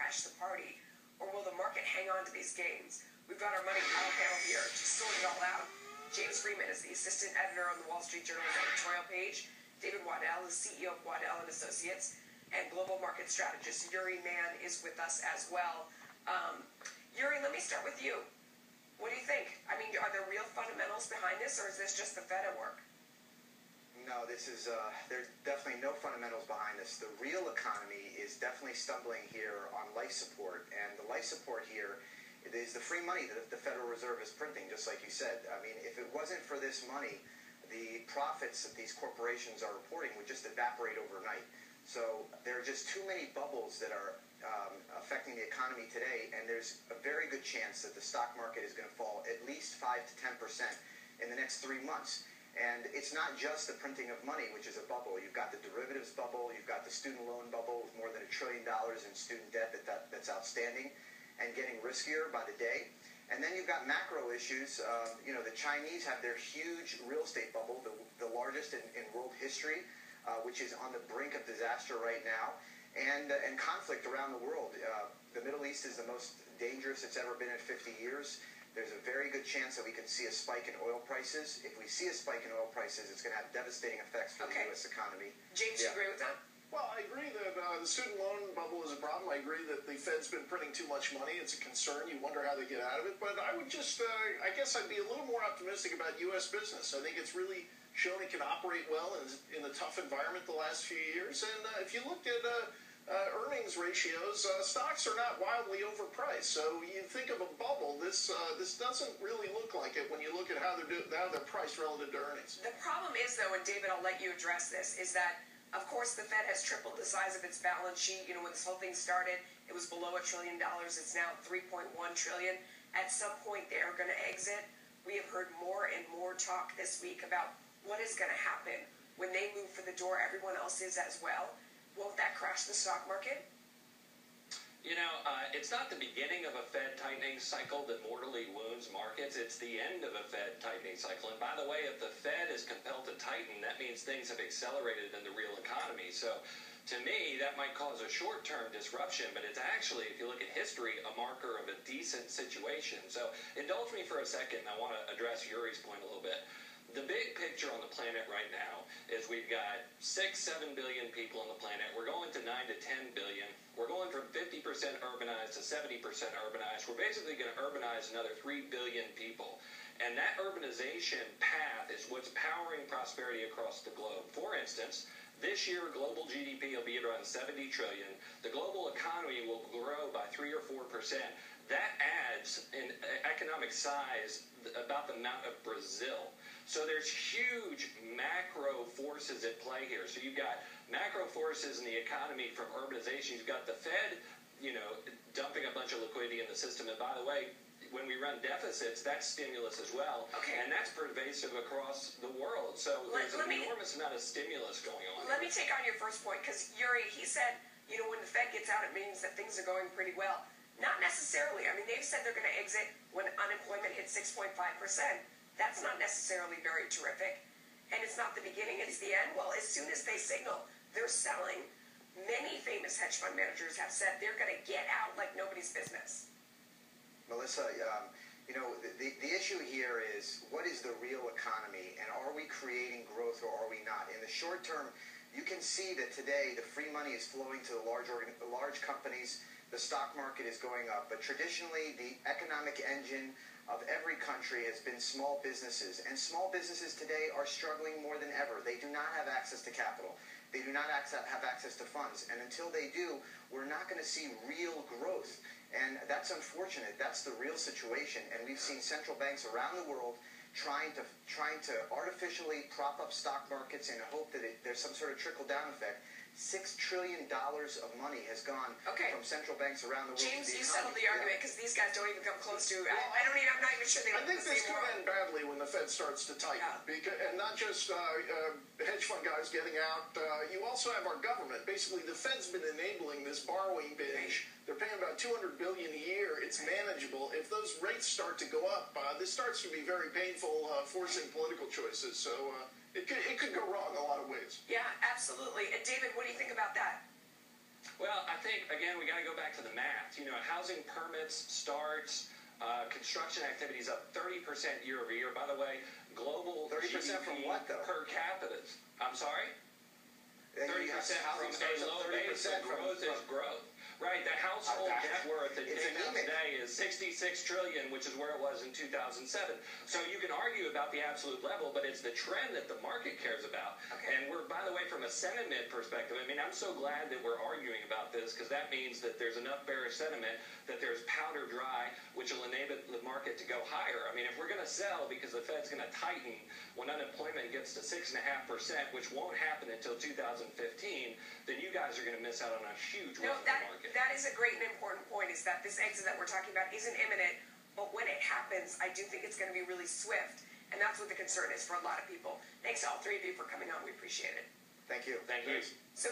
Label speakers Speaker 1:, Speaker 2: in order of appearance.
Speaker 1: crash the party, or will the market hang on to these gains? We've got our money panel here to sort it all out. James Freeman is the assistant editor on the Wall Street Journal's editorial page. David Waddell is CEO of Waddell and Associates, and global market strategist Uri Man is with us as well. Uri, let me start with you. What do you think? I mean, are there real fundamentals behind this, or is this just the Fed at work?
Speaker 2: No, there's definitely no fundamentals behind this. The real economy is definitely stumbling here on life support, and the life support here is the free money that the Federal Reserve is printing, just like you said. I mean, if it wasn't for this money, the profits that these corporations are reporting would just evaporate overnight. So there are just too many bubbles that are affecting the economy today, and there's a very good chance that the stock market is going to fall at least 5 to 10% in the next 3 months. And it's not just the printing of money, which is a bubble. You've got the derivatives bubble, you've got the student loan bubble with more than $1 trillion in student debt that's outstanding and getting riskier by the day. And then you've got macro issues. The Chinese have their huge real estate bubble, the largest in world history, which is on the brink of disaster right now, and conflict around the world. The Middle East is the most dangerous it's ever been in 50 years. There's a very good chance that we can see a spike in oil prices. If we see a spike in oil prices, it's going to have devastating effects for the U.S. economy.
Speaker 1: James, you agree with that?
Speaker 3: Well, I agree that the student loan bubble is a problem. I agree that the Fed's been printing too much money. It's a concern. You wonder how they get out of it. But I would just, I guess I'd be a little more optimistic about U.S. business. I think it's really shown it can operate well in a tough environment the last few years. And if you looked at earnings ratios, stocks are not wildly overpriced. So you think of a bubble, this doesn't really look like it when you look at how they're priced relative to earnings.
Speaker 1: The problem is, though, and David, I'll let you address this, is that of course, the Fed has tripled the size of its balance sheet. When this whole thing started, it was below $1 trillion. It's now $3.1 trillion. At some point, they are going to exit. We have heard more and more talk this week about what is going to happen when they move for the door. Everyone else is as well. Won't that crash the stock market?
Speaker 4: It's not the beginning of a Fed tightening cycle that mortally wounds markets. It's the end of a Fed tightening cycle. And by the way, if the Fed is compelled to tighten, that means things have accelerated in the real economy. So to me, that might cause a short-term disruption, but it's actually, if you look at history, a marker of a decent situation. So indulge me for a second, and I want to address Uri's point a little bit. The big picture on the planet right now is we've got 6-7 billion people on the planet. We're going to 9 to 10 billion. We're going from 50% urbanized to 70% urbanized. We're basically going to urbanize another 3 billion people. And that urbanization path is what's powering prosperity across the globe. For instance, this year global GDP will be around 70 trillion. The global economy will grow by 3 or 4%. That adds in economic size about the amount of Brazil. So there's huge macro forces at play here. So you've got macro forces in the economy from urbanization. You've got the Fed, dumping a bunch of liquidity in the system. And by the way, when we run deficits, that's stimulus as well.
Speaker 1: Okay.
Speaker 4: And that's pervasive across the world. So there's an enormous amount of stimulus going on.
Speaker 1: Let me take on your first point, because Uri, he said, when the Fed gets out, it means that things are going pretty well. Not necessarily. I mean, they've said they're going to exit when unemployment hits 6.5%. That's not necessarily very terrific. And it's not the beginning, it's the end. Well, as soon as they signal they're selling, many famous hedge fund managers have said they're going to get out like nobody's business.
Speaker 2: Melissa, the issue here is, what is the real economy, and are we creating growth or are we not? In the short term, you can see that today the free money is flowing to the large companies. The stock market is going up. But traditionally, the economic engine of every country has been small businesses. And small businesses today are struggling more than ever. They do not have access to capital. They do not have access to funds. And until they do, we're not going to see real growth. And that's unfortunate. That's the real situation. And we've seen central banks around the world trying to artificially prop up stock markets in the hope that there's some sort of trickle-down effect. $6 trillion of money has gone from central banks around the world.
Speaker 1: James, you settled the argument, because these guys don't even come close to. I'm not even sure they.
Speaker 3: I think this could end badly when the Fed starts to tighten, and not just hedge fund guys getting out. You also have our government. Basically, the Fed's been enabling this borrowing binge. They're paying about $200 billion a year. It's manageable. If those rates start to go up, this starts to be very painful, forcing political choices. So. It could go wrong in a lot of ways.
Speaker 1: Yeah, absolutely. And David, what do you think about that?
Speaker 4: Well, I think, again, we got to go back to the math. You know, housing permits, starts, construction activities up 30% year over year. By the way, global
Speaker 2: 30%
Speaker 4: GDP
Speaker 2: from what, though?
Speaker 4: Per capita. I'm sorry? 30% from a low base. Growth is growth. Right, the household net worth that came out today is $66 trillion, which is where it was in 2007. So you can argue about the absolute level, but it's the trend that the market cares about.
Speaker 1: Okay.
Speaker 4: And we're, by the way, from a sentiment perspective, I mean, I'm so glad that we're arguing about this because that means that there's enough bearish sentiment that there's powder dry, which will enable the market to go higher. I mean, if we're going to sell because the Fed's going to tighten when unemployment gets to 6.5%, which won't happen until 2015, then you guys are going to miss out on a huge run in the market.
Speaker 1: That is a great and important point, is that this exit that we're talking about isn't imminent, but when it happens, I do think it's going to be really swift, and that's what the concern is for a lot of people. Thanks to all three of you for coming on. We appreciate it.
Speaker 2: Thank you.
Speaker 4: Thank you.
Speaker 1: So